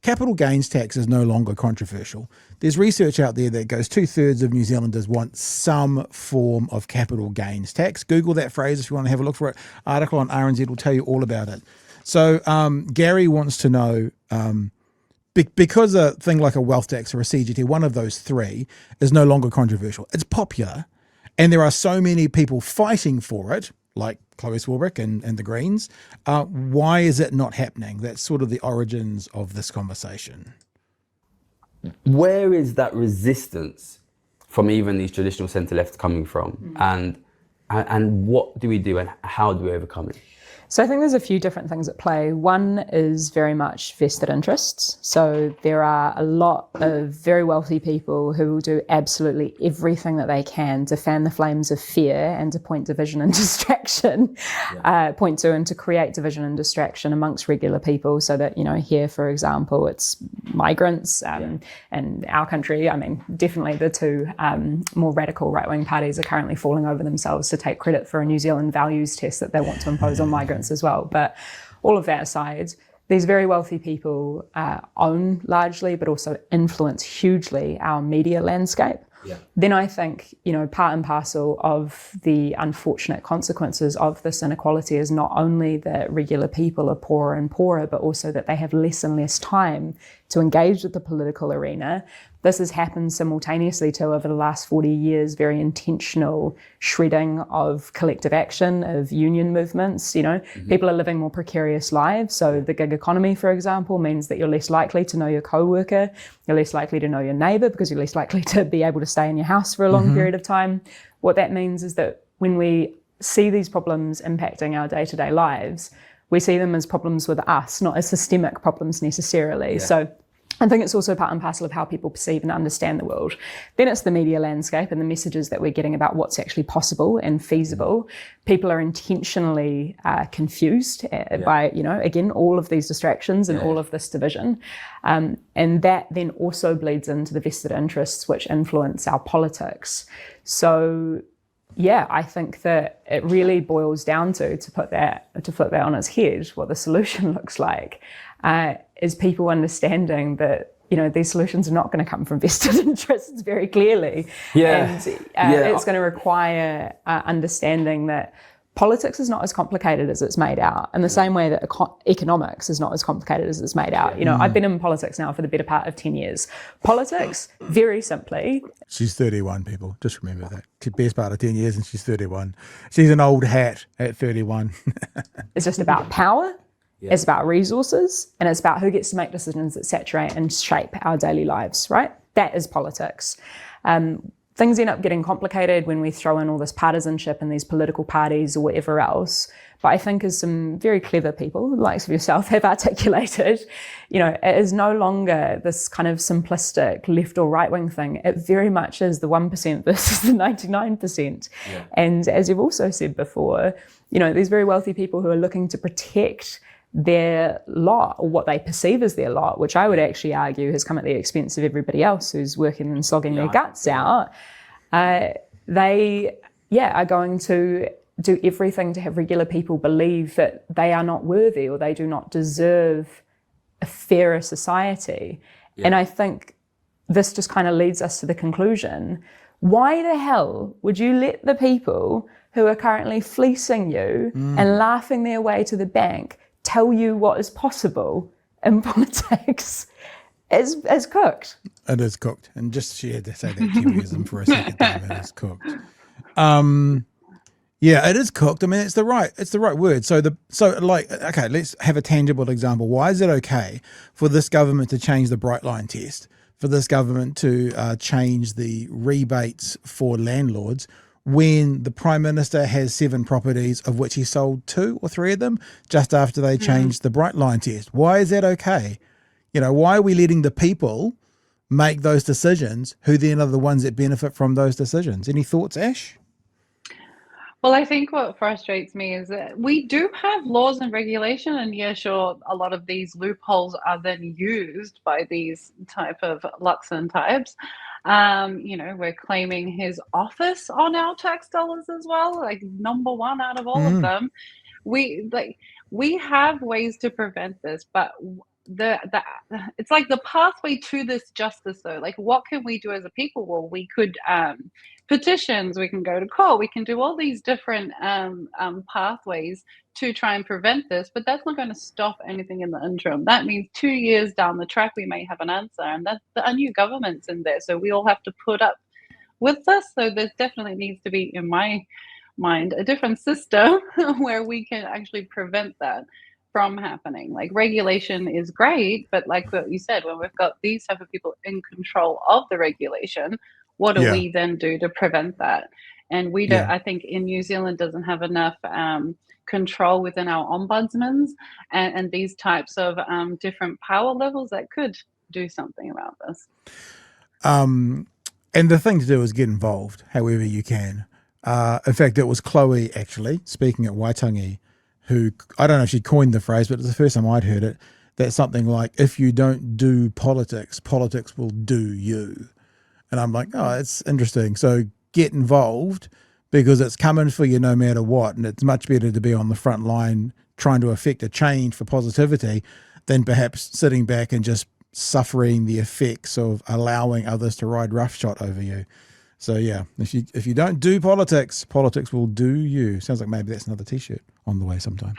capital gains tax is no longer controversial. There's research out there that goes 2/3 of New Zealanders want some form of capital gains tax. Google that phrase if you want to have a look for it. Article on RNZ will tell you all about it. So Gary wants to know, because a thing like a wealth tax or a CGT, one of those three, is no longer controversial. It's popular, and there are so many people fighting for it, like Chloe Swarbrick and the Greens. Why is it not happening? That's sort of the origins of this conversation. Where is that resistance from even these traditional centre-left coming from? And what do we do and how do we overcome it? So I think there's a few different things at play. One is very much vested interests. So there are a lot of very wealthy people who will do absolutely everything that they can to fan the flames of fear and to point division and distraction, point to and to create division and distraction amongst regular people so that, here, for example, it's migrants and our country. I mean, definitely the two more radical right-wing parties are currently falling over themselves to take credit for a New Zealand values test that they want to impose on migrants as well. But all of that aside, these very wealthy people own largely, but also influence hugely our media landscape. Then I think, part and parcel of the unfortunate consequences of this inequality is not only that regular people are poorer and poorer, but also that they have less and less time to engage with the political arena. This has happened simultaneously too over the last 40 years, very intentional shredding of collective action, of union movements. People are living more precarious lives. So the gig economy, for example, means that you're less likely to know your co-worker, you're less likely to know your neighbour because you're less likely to be able to stay in your house for a long period of time. What that means is that when we see these problems impacting our day-to-day lives, we see them as problems with us, not as systemic problems necessarily. So I think it's also part and parcel of how people perceive and understand the world. Then it's the media landscape and the messages that we're getting about what's actually possible and feasible. People are intentionally confused by, again, all of these distractions and all of this division. And that then also bleeds into the vested interests which influence our politics. So I think that it really boils down to put that on its head, what the solution looks like, is people understanding that, these solutions are not going to come from vested interests very clearly. And it's going to require understanding that politics is not as complicated as it's made out, in the same way that economics is not as complicated as it's made out. I've been in politics now for the better part of 10 years. Politics, very simply. She's 31, people. Just remember that. She's best part of 10 years and she's 31. She's an old hat at 31. It's just about power. It's about resources, and it's about who gets to make decisions that saturate and shape our daily lives, right? That is politics. Things end up getting complicated when we throw in all this partisanship and these political parties or whatever else. But I think as some very clever people, the likes of yourself, have articulated, it is no longer this kind of simplistic left or right wing thing. It very much is the 1% versus the 99%. And as you've also said before, these very wealthy people who are looking to protect their lot, or what they perceive as their lot, which I would actually argue has come at the expense of everybody else who's working and slogging their guts out, they are going to do everything to have regular people believe that they are not worthy or they do not deserve a fairer society. And I think this just kind of leads us to the conclusion, why the hell would you let the people who are currently fleecing you and laughing their way to the bank tell you what is possible in politics? It's cooked. It is cooked. And just she had to say that Kiwiism for a second time. It is cooked. It is cooked. I mean, it's the right word. Okay, let's have a tangible example. Why is it okay for this government to change the Bright Line test, for this government to change the rebates for landlords, when the Prime Minister has 7 properties, of which he sold 2 or 3 of them just after they changed the Bright Line test? Why is that okay? Why are we letting the people make those decisions, who then are the ones that benefit from those decisions? Any thoughts, Ash? Well, I think what frustrates me is that we do have laws and regulation, and sure, a lot of these loopholes are then used by these type of Luxon types. We're claiming his office on our tax dollars as well, like number one out of all of them. We have ways to prevent this, but it's like the pathway to this justice, though. Like, what can we do as a people? Well, we could petitions, we can go to court, we can do all these different pathways to try and prevent this, but that's not going to stop anything in the interim. That means 2 years down the track, we may have an answer, and that's a new government's in there, so we all have to put up with this. So there definitely needs to be, in my mind, a different system where we can actually prevent that from happening. Like, regulation is great, but like what you said, when we've got these type of people in control of the regulation, what do Yeah. we then do to prevent that? And we don't, Yeah. I think in New Zealand doesn't have enough control within our ombudsmans and these types of different power levels that could do something about this. And the thing to do is get involved however you can. In fact, it was Chloe, actually, speaking at Waitangi, who, I don't know if she coined the phrase, but it's the first time I'd heard it, that something like, if you don't do politics, politics will do you. And I'm like, oh, it's interesting. So get involved, because it's coming for you no matter what. And it's much better to be on the front line trying to affect a change for positivity than perhaps sitting back and just suffering the effects of allowing others to ride roughshod over you. So yeah, if you don't do politics, politics will do you. Sounds like maybe that's another t-shirt on the way sometime.